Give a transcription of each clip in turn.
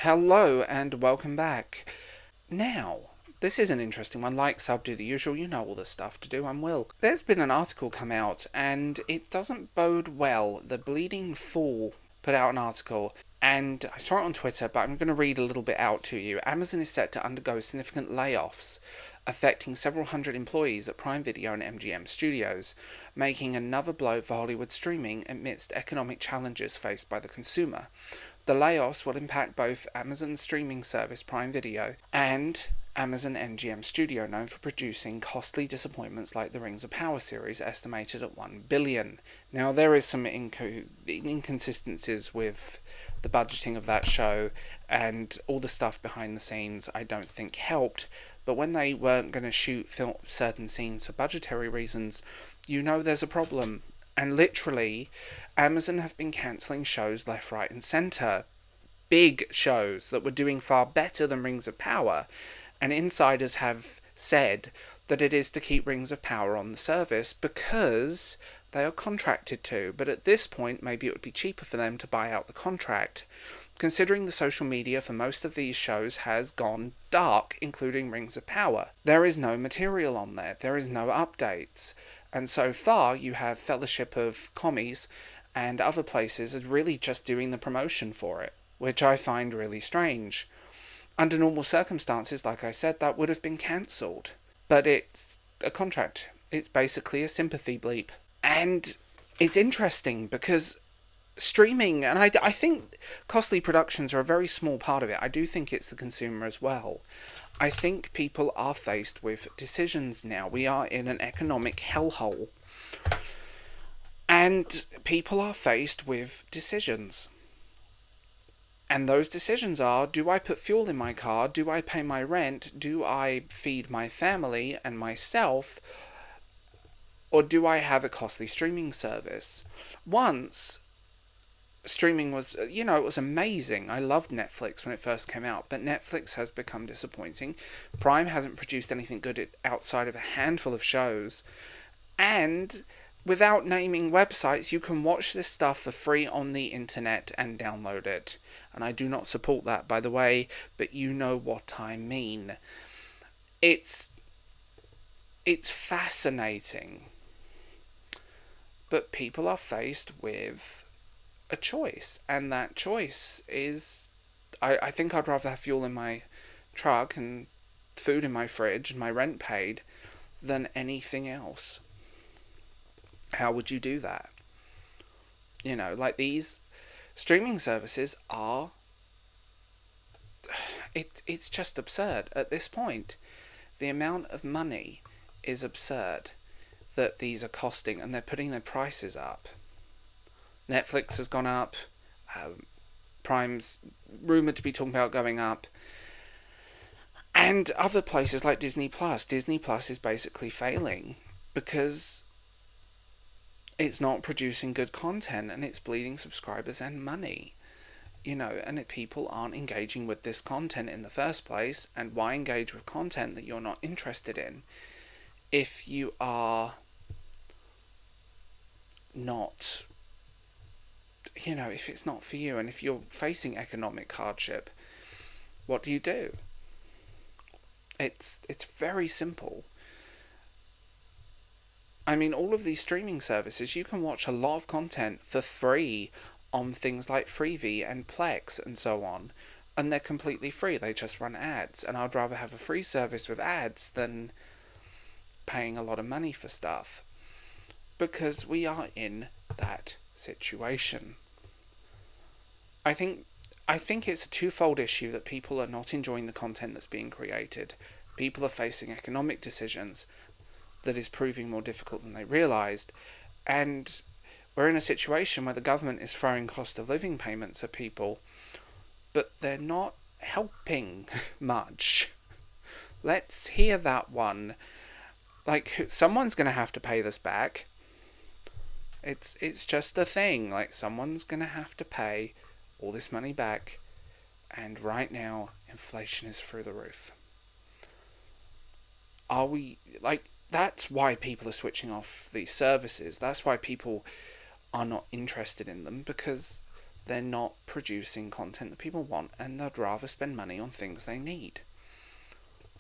Hello and welcome back. Now, this is an interesting one. Like, sub, do the usual. You know all the stuff to do. I'm Will. There's been an article come out, and it doesn't bode well. The Bleeding Fool put out an article, and I saw it on Twitter, but I'm going to read a little bit out to you. Amazon is set to undergo significant layoffs, affecting several hundred employees at Prime Video and MGM Studios, making another blow for Hollywood streaming amidst economic challenges faced by the consumer. The layoffs will impact both Amazon's streaming service Prime Video and Amazon MGM Studio, known for producing costly disappointments like the Rings of Power series, estimated at $1 billion. Now, there is some inconsistencies with the budgeting of that show, and all the stuff behind the scenes I don't think helped, but when they weren't going to film certain scenes for budgetary reasons, you know there's a problem. And literally, Amazon have been cancelling shows left, right and centre. Big shows that were doing far better than Rings of Power. And insiders have said that it is to keep Rings of Power on the service because they are contracted to. But at this point, maybe it would be cheaper for them to buy out the contract, considering the social media for most of these shows has gone dark, including Rings of Power. There is no material on there. There is no updates. And so far, you have Fellowship of Commies and other places are really just doing the promotion for it, which I find really strange. Under normal circumstances, like I said, that would have been cancelled. But it's a contract. It's basically a sympathy bleep. And it's interesting because streaming, and I think costly productions are a very small part of it. I do think it's the consumer as well. I think people are faced with decisions now. We are in an economic hellhole. And people are faced with decisions. And those decisions are, do I put fuel in my car? Do I pay my rent? Do I feed my family and myself? Or do I have a costly streaming service? Once, streaming was, it was amazing. I loved Netflix when it first came out, but Netflix has become disappointing. Prime hasn't produced anything good outside of a handful of shows. And without naming websites, you can watch this stuff for free on the internet and download it. And I do not support that, by the way, but you know what I mean. It's fascinating. But people are faced with a choice, and that choice is, I think I'd rather have fuel in my truck and food in my fridge and my rent paid than anything else. How would you do that? These streaming services are, it's just absurd at this point. The amount of money is absurd that these are costing, and they're putting their prices up. Netflix has gone up. Prime's rumoured to be talking about going up. And other places like Disney Plus. Disney Plus is basically failing because it's not producing good content and it's bleeding subscribers and money. And people aren't engaging with this content in the first place. And why engage with content that you're not interested in if you are not, if it's not for you, and if you're facing economic hardship, what do you do? It's very simple. I mean, all of these streaming services, you can watch a lot of content for free on things like Freevee and Plex and so on, and they're completely free. They just run ads, and I'd rather have a free service with ads than paying a lot of money for stuff, because we are in that situation. I think it's a twofold issue that people are not enjoying the content that's being created. People are facing economic decisions that is proving more difficult than they realised, and we're in a situation where the government is throwing cost of living payments at people, but they're not helping much. Let's hear that one. Someone's going to have to pay this back. It's just a thing. Someone's going to have to pay all this money back, and right now inflation is through the roof. Are we, that's why people are switching off these services. That's why people are not interested in them, because they're not producing content that people want, and they'd rather spend money on things they need.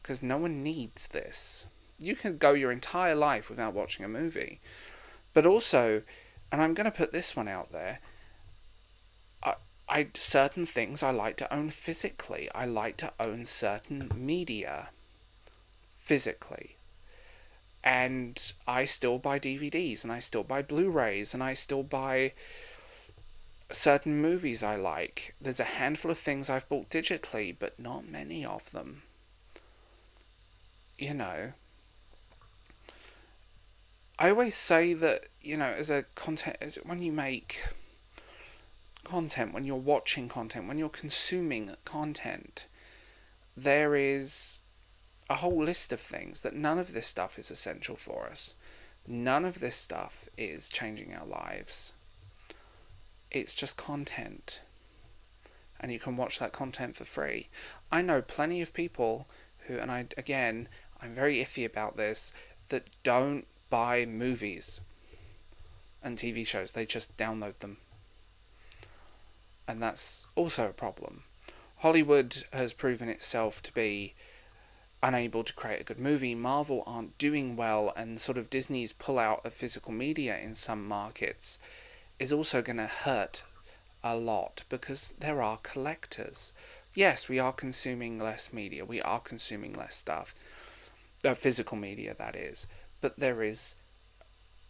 Because no one needs this. You can go your entire life without watching a movie. But also, and I'm going to put this one out there, certain things I like to own physically. I like to own certain media physically. And I still buy DVDs, and I still buy Blu-rays, and I still buy certain movies I like. There's a handful of things I've bought digitally, but not many of them. You know, I always say that, as a content, as when you make content, when you're watching content, when you're consuming content, there is a whole list of things that none of this stuff is essential for us. None of this stuff is changing our lives. It's just content. And you can watch that content for free. I know plenty of people who, and I'm very iffy about this, that don't buy movies and TV shows. They just download them. And that's also a problem. Hollywood has proven itself to be unable to create a good movie. Marvel aren't doing well, and sort of Disney's pull out of physical media in some markets is also going to hurt a lot, because there are collectors. Yes, we are consuming less media, we are consuming less stuff, physical media that is, but there is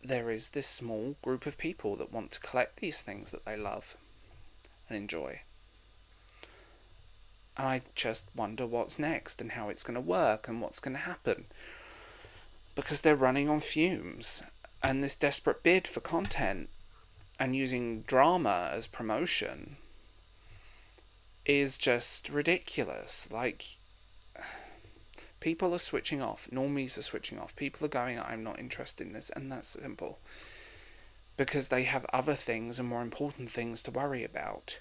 this small group of people that want to collect these things that they love and enjoy. And I just wonder what's next and how it's going to work and what's going to happen. Because they're running on fumes. And this desperate bid for content and using drama as promotion is just ridiculous. Like, people are switching off. Normies are switching off. People are going, I'm not interested in this. And that's simple. Because they have other things and more important things to worry about.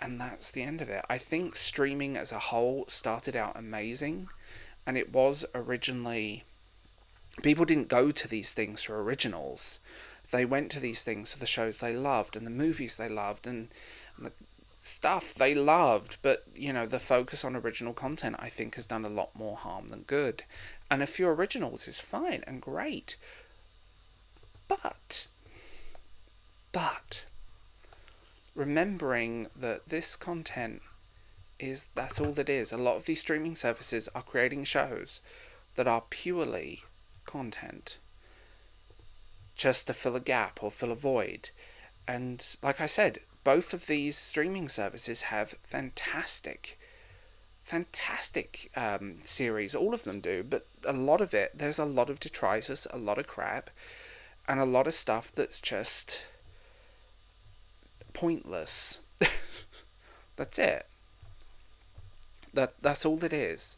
And that's the end of it. I think streaming as a whole started out amazing, and it was originally, people didn't go to these things for originals. They went to these things for the shows they loved and the movies they loved and the stuff they loved. But the focus on original content, I think, has done a lot more harm than good. And a few originals is fine and great, but remembering that this content that's all that is. A lot of these streaming services are creating shows that are purely content, just to fill a gap or fill a void. And like I said, both of these streaming services have fantastic series. All of them do, but a lot of it, there's a lot of detritus, a lot of crap, and a lot of stuff that's just pointless. That's it. That's all it is.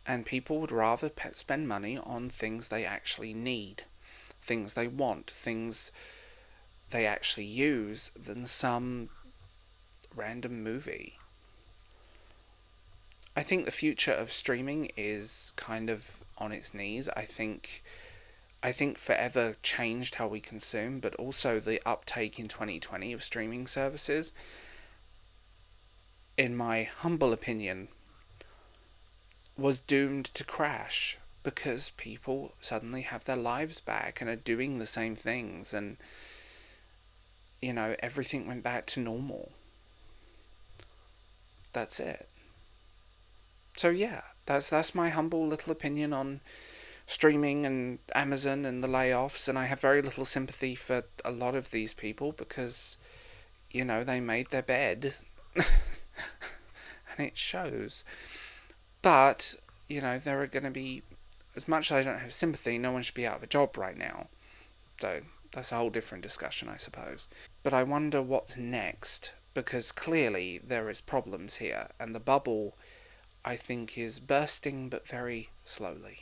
And people would rather spend money on things they actually need, things they want, things they actually use, than some random movie. I think the future of streaming is kind of on its knees. I think forever changed how we consume, but also the uptake in 2020 of streaming services, in my humble opinion, was doomed to crash, because people suddenly have their lives back and are doing the same things, and everything went back to normal. That's it. So yeah, that's my humble little opinion on streaming and Amazon and the layoffs, and I have very little sympathy for a lot of these people, because they made their bed and it shows. But there are going to be, as much as I don't have sympathy, no one should be out of a job right now, so that's a whole different discussion, I suppose. But I wonder what's next, because clearly there is problems here, and the bubble, I think, is bursting, but very slowly.